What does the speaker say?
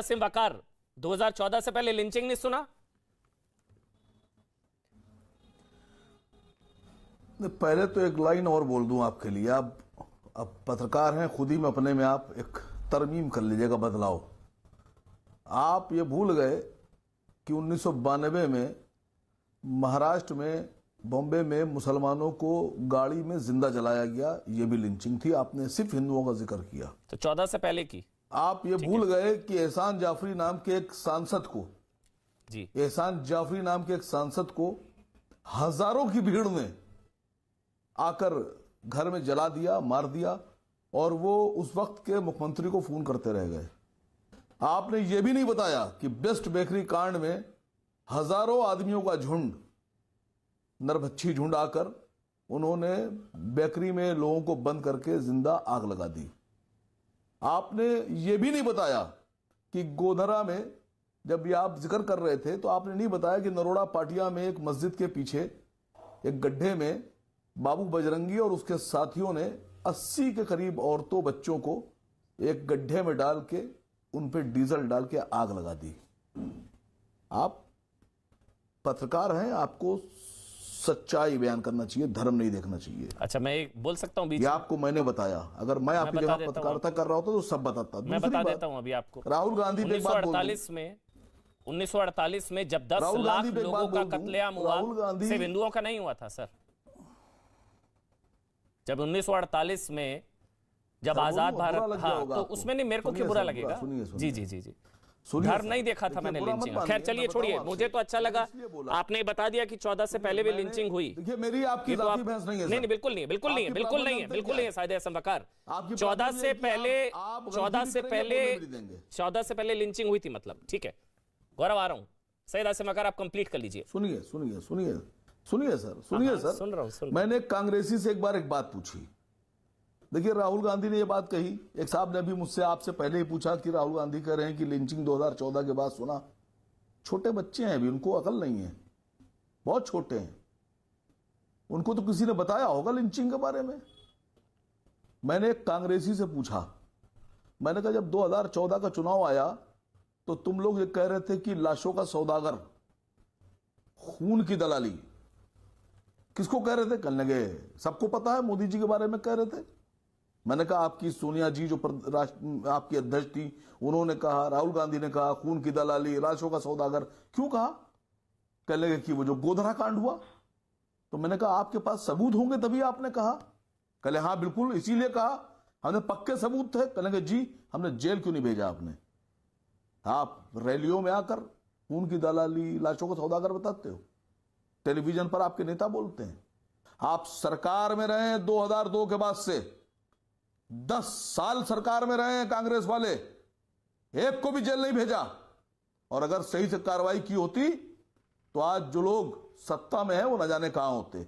आसिम वकार, 2014 से पहले लिंचिंग नहीं सुना? पहले तो एक लाइन और बोल दूं आपके लिए। आप अब पत्रकार हैं, खुद ही में अपने में आप एक तरमीम कर लीजिएगा, बदलाव। आप ये भूल गए कि 1992 में महाराष्ट्र में, बॉम्बे में मुसलमानों को गाड़ी में जिंदा जलाया गया, ये भी लिंचिंग थी। आपने सिर्फ हिंदुओं का जिक्र किया। तो 14 से पहले की आप ये भूल गए कि एहसान जाफरी नाम के एक सांसद को, जी, एहसान जाफरी नाम के एक सांसद को हजारों की भीड़ ने आकर घर में जला दिया, मार दिया, और वो उस वक्त के मुख्यमंत्री को फोन करते रह गए। आपने ये भी नहीं बताया कि बेस्ट बेकरी कांड में हजारों आदमियों का झुंड, नरभक्षी झुंड आकर उन्होंने बेकरी में लोगों को बंद करके जिंदा आग लगा दी। आपने ये भी नहीं बताया कि गोधरा में, जब ये आप जिक्र कर रहे थे, तो आपने नहीं बताया कि नरोड़ा पाटिया में एक मस्जिद के पीछे एक गड्ढे में बाबू बजरंगी और उसके साथियों ने 80 के करीब औरतों, बच्चों को एक गड्ढे में डाल के उन पे डीजल डाल के आग लगा दी। आप पत्रकार हैं, आपको सच्चाई बयान करना चाहिए, धर्म नहीं देखना चाहिए। अच्छा, मैं एक बोल सकता हूं बीच ये आपको मैंने बताया। अगर मैं आपकी जगह पत्रकारिता कर रहा होता तो सब बताता। मैं बता देता हूं अभी आपको। राहुल गांधी 1948 में जब 10 लाख लोगों का कत्लेआम हुआ, सिर्फ हिंदुओं का नहीं हुआ था सर। जब 1948 में जब आजाद भारत, हाँ, तो उसमें नहीं, मेरे को क्यों बुरा लगेगा? जी जी जी जी, धर्म नहीं देखा था मैंने लिंचिंग। खैर चलिए, छोड़िए, मुझे तो अच्छा लगा आपने बता दिया कि 14 से पहले भी लिंचिंग हुई। देखिए, मेरी आपकी जाति बहस नहीं है। नहीं, बिल्कुल नहीं, बिल्कुल नहीं है, बिल्कुल नहीं है, बिल्कुल नहीं है साहिद आसिम वकार। 14 से पहले लिंचिंग हुई थी, मतलब ठीक है। गौरव, आ रहा हूं साहिद आसिम वकार, आप कंप्लीट कर लीजिए। सुनिए सुनिए सुनिए सुनिए सर, सुनिए सर, सुन रहा हूं। मैंने कांग्रेसी से एक बार एक बात पूछी। देखिए, राहुल गांधी ने ये बात कही। एक साहब ने भी मुझसे आपसे पहले ही पूछा कि राहुल गांधी कह रहे हैं कि लिंचिंग 2014 के बाद सुना। छोटे बच्चे हैं अभी, उनको अकल नहीं है, बहुत छोटे हैं। उनको तो किसी ने बताया होगा लिंचिंग के बारे में। मैंने एक कांग्रेसी से पूछा, मैंने कहा जब 2014 का चुनाव आया तो तुम लोग ये कह रहे थे कि लाशों का सौदागर, खून की दलाली, किसको कह रहे थे? कहने लगे सबको पता है, मोदी जी के बारे में कह रहे थे। मैंने कहा आपकी सोनिया जी जो आपकी अध्यक्ष थी, उन्होंने कहा, राहुल गांधी ने कहा खून की दलाली, लाशों का सौदागर, क्यों कहा? कहने लगे कि वो जो गोधरा कांड हुआ। तो मैंने कहा आपके पास सबूत होंगे तभी आपने कहा। कहले हाँ बिल्कुल, इसीलिए कहा, हमने पक्के सबूत थे। कहने लगे जी, हमने जेल क्यों नहीं भेजा आपने? आप रैलियों में आकर खून की दलाली, लाशों का सौदागर बताते हो, टेलीविजन पर आपके नेता बोलते हैं। आप सरकार में रहे 2002 के बाद से, 10 साल सरकार में रहे हैं कांग्रेस वाले, एक को भी जेल नहीं भेजा। और अगर सही से कार्रवाई की होती तो आज जो लोग सत्ता में हैं वो न जाने कहां होते।